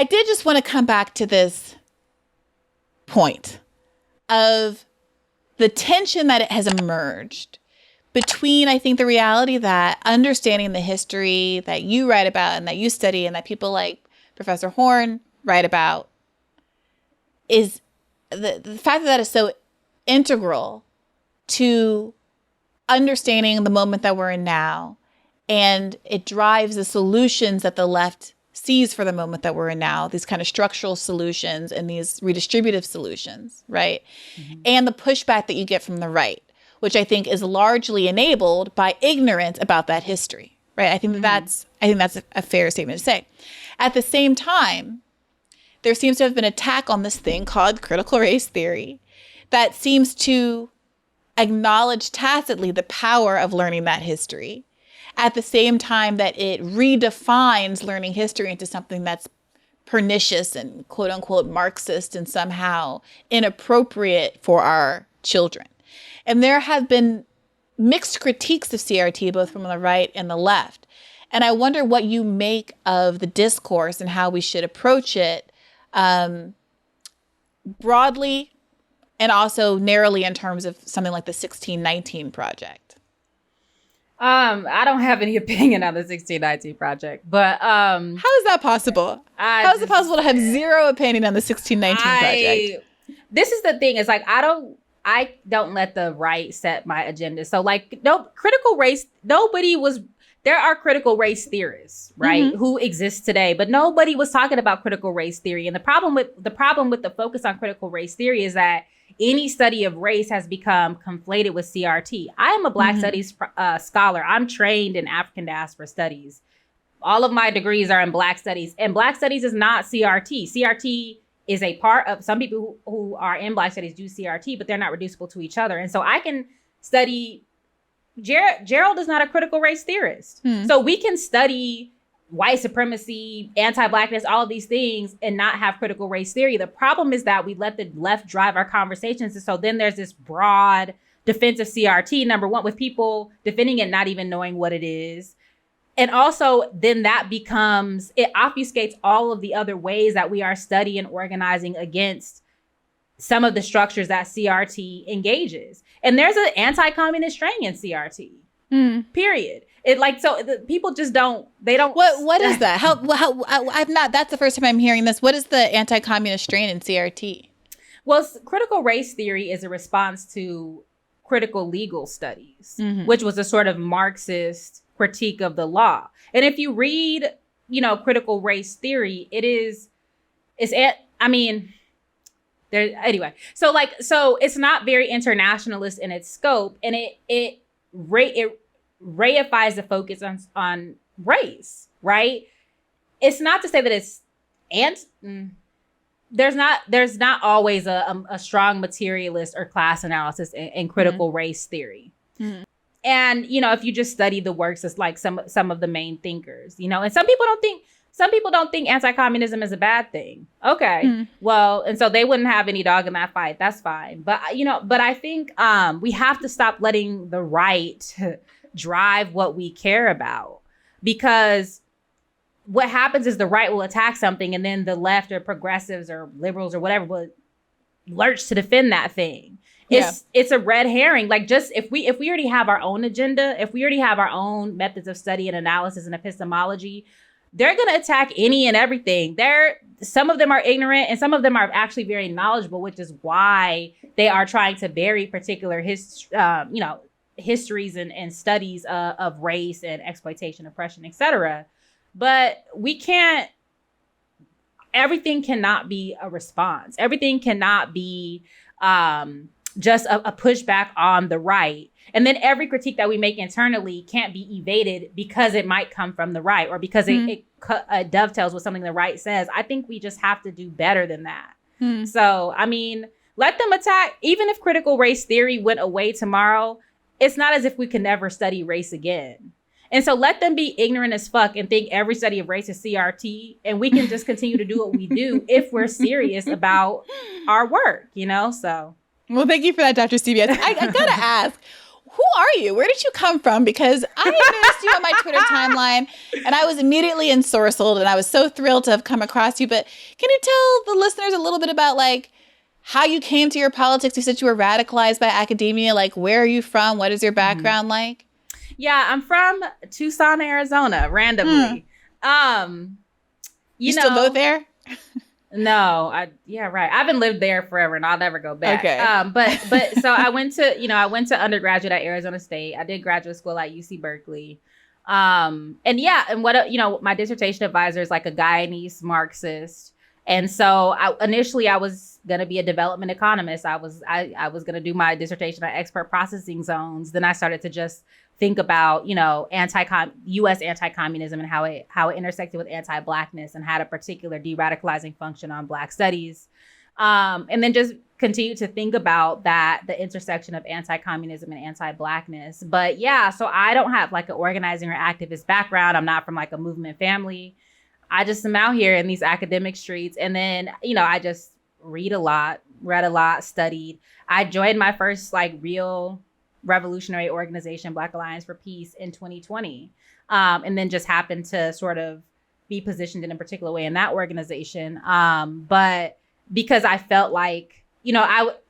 I did just want to come back to this point of the tension that it has emerged between, I think, the reality that understanding the history that you write about and that you study and that people like Professor Horn write about is the fact that that is so integral to understanding the moment that we're in now. And it drives the solutions that the left sees for the moment that we're in now, these kind of structural solutions and these redistributive solutions, right? Mm-hmm. And the pushback that you get from the right, which I think is largely enabled by ignorance about that history, right? I think that's a fair statement to say. At the same time, there seems to have been an attack on this thing called critical race theory that seems to acknowledge tacitly the power of learning that history, at the same time that it redefines learning history into something that's pernicious and quote unquote Marxist and somehow inappropriate for our children. And there have been mixed critiques of CRT, both from the right and the left. And I wonder what you make of the discourse and how we should approach it broadly and also narrowly in terms of something like the 1619 Project. I don't have any opinion on the 1619 Project, but how is that possible? How is it possible to have zero opinion on the 1619 Project? This is the thing. It's like I don't let the right set my agenda. So like critical race. There are critical race theorists, right, who exist today, but nobody was talking about critical race theory. And the problem with the focus on critical race theory is that any study of race has become conflated with CRT. I am a Black Studies scholar. I'm trained in African diaspora studies. All of my degrees are in Black Studies, and Black Studies is not CRT. CRT is a part of, some people who are in Black Studies do CRT, but they're not reducible to each other. And so I can study, Gerald is not a critical race theorist. So we can study white supremacy, anti-Blackness, all of these things, and not have critical race theory. The problem is that we let the left drive our conversations. And so then there's this broad defense of CRT, number one, with people defending it, not even knowing what it is. And also then that becomes, it obfuscates all of the other ways that we are studying and organizing against some of the structures that CRT engages. And there's an anti-communist strain in CRT, period. It people just don't. What is that? How I've not. That's the first time I'm hearing this. What is the anti-communist strain in CRT? Well, critical race theory is a response to critical legal studies, which was a sort of Marxist critique of the law. And if you read, critical race theory, anyway. So it's not very internationalist in its scope, and it reifies the focus on race, right? It's not to say that it's there's not always a strong materialist or class analysis in critical race theory. And if you just study the works, it's like some of the main thinkers, and some people don't think anti-communism is a bad thing. Okay. Well, and so they wouldn't have any dog in that fight. That's fine. But I think we have to stop letting the right drive what we care about, because what happens is the right will attack something and then the left or progressives or liberals or whatever will lurch to defend that thing. It's a red herring. Like, just if we already have our own agenda, if we already have our own methods of study and analysis and epistemology, they're going to attack any and everything. Some of them are ignorant and some of them are actually very knowledgeable, which is why they are trying to bury particular histories and studies of race and exploitation, oppression, etc. But everything cannot be a response. Everything cannot be just a pushback on the right. And then every critique that we make internally can't be evaded because it might come from the right or because it dovetails with something the right says. I think we just have to do better than that. So, let them attack. Even if critical race theory went away tomorrow, it's not as if we can never study race again. And so let them be ignorant as fuck and think every study of race is CRT, and we can just continue to do what we do if we're serious about our work, so. Well, thank you for that, Dr. CBS. I gotta ask, who are you? Where did you come from? Because I noticed you on my Twitter timeline, and I was immediately ensorcelled, and I was so thrilled to have come across you. But can you tell the listeners a little bit about like how you came to your politics? You said you were radicalized by academia. Like, where are you from? What is your background like? Yeah, I'm from Tucson, Arizona, randomly. You still go there? No, right. I haven't lived there forever, and I'll never go back. Okay. But so I went to undergraduate at Arizona State. I did graduate school at UC Berkeley. And what my dissertation advisor is like a Guyanese Marxist. And so initially I was going to be a development economist. I was going to do my dissertation on expert processing zones. Then I started to just think about, U.S. anti-communism and how it intersected with anti-Blackness and had a particular de-radicalizing function on Black studies. And then just continue to think about the intersection of anti-communism and anti-Blackness. But yeah, so I don't have like an organizing or activist background. I'm not from like a movement family. I just am out here in these academic streets. And then, I just read a lot, studied. I joined my first like real revolutionary organization, Black Alliance for Peace, in 2020. And then just happened to sort of be positioned in a particular way in that organization. But because I felt like,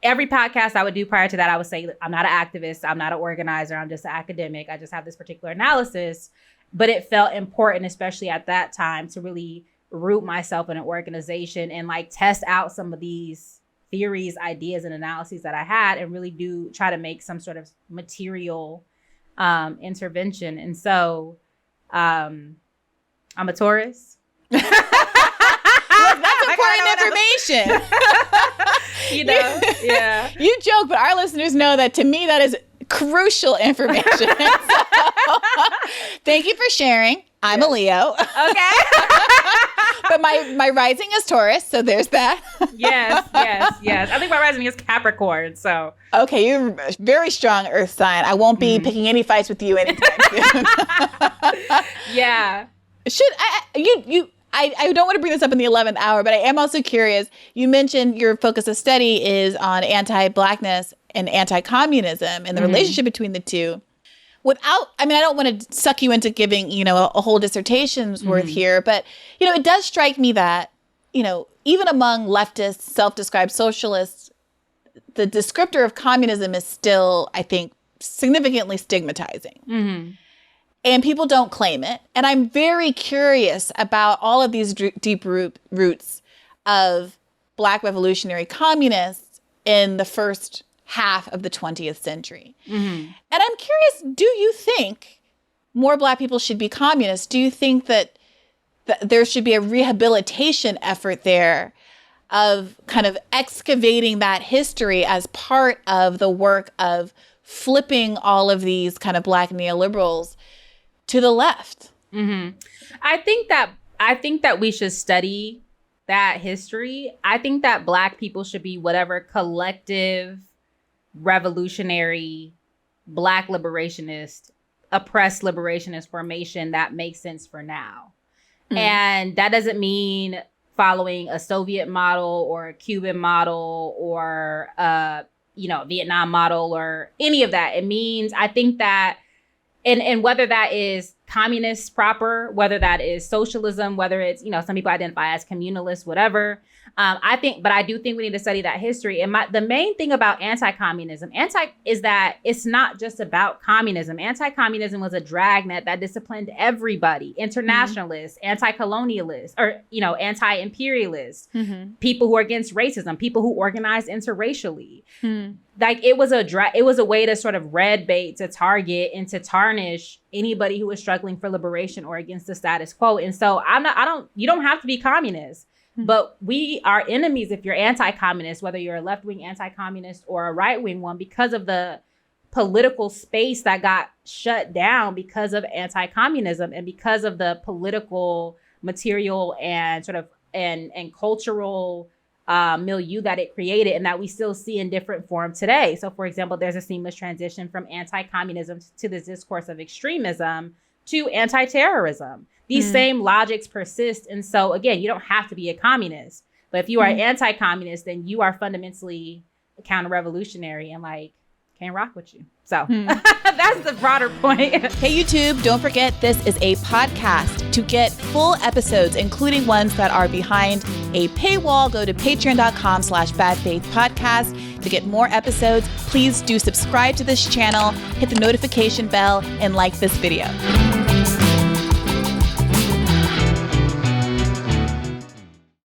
every podcast I would do prior to that, I would say, I'm not an activist, I'm not an organizer, I'm just an academic. I just have this particular analysis. But it felt important, especially at that time, to really root myself in an organization and like test out some of these theories, ideas, and analyses that I had, and really do try to make some sort of material intervention. And so I'm a Taurus. Look, that's important information. Yeah. You joke, but our listeners know that to me, that is crucial information. Thank you for sharing. I'm a Leo. Okay. But my rising is Taurus, so there's that. Yes. I think my rising is Capricorn, so. Okay, you're a very strong earth sign. I won't be picking any fights with you anytime soon. Yeah. I don't want to bring this up in the 11th hour, but I am also curious. You mentioned your focus of study is on anti-Blackness and anti-communism and the relationship between the two. I don't want to suck you into giving, a whole dissertation's worth here, but, it does strike me that, even among leftists, self-described socialists, the descriptor of communism is still, I think, significantly stigmatizing. Mm-hmm. And people don't claim it. And I'm very curious about all of these deep roots of Black revolutionary communists in the first half of the 20th century. Mm-hmm. And I'm curious, do you think more Black people should be communists? Do you think that there should be a rehabilitation effort there of kind of excavating that history as part of the work of flipping all of these kind of Black neoliberals to the left? Mm-hmm. I think that we should study that history. I think that Black people should be whatever collective revolutionary Black liberationist, oppressed liberationist formation that makes sense for now. And that doesn't mean following a Soviet model or a Cuban model or Vietnam model or any of that. It means, I think that, and whether that is communist proper, whether that is socialism, whether it's, some people identify as communalists, whatever. I do think we need to study that history. And the main thing about anti-communism is that it's not just about communism. Anti-communism was a dragnet that disciplined everybody, internationalists, anti-colonialists, or, anti-imperialists, people who are against racism, people who organize interracially. Like it was a way to sort of red bait, to target and to tarnish anybody who was struggling for liberation or against the status quo. And so you don't have to be communist. But we are enemies if you're anti-communist, whether you're a left-wing anti-communist or a right-wing one, because of the political space that got shut down because of anti-communism and because of the political material and sort of and cultural milieu that it created and that we still see in different form today. So, for example, there's a seamless transition from anti-communism to this discourse of extremism to anti-terrorism. These same logics persist. And so, again, you don't have to be a communist. But if you are anti-communist, then you are fundamentally counter-revolutionary and can't rock with you. So that's the broader point. Hey, YouTube, don't forget this is a podcast. To get full episodes, including ones that are behind a paywall, go to patreon.com/badfaithpodcast. To get more episodes, please do subscribe to this channel, hit the notification bell, and like this video.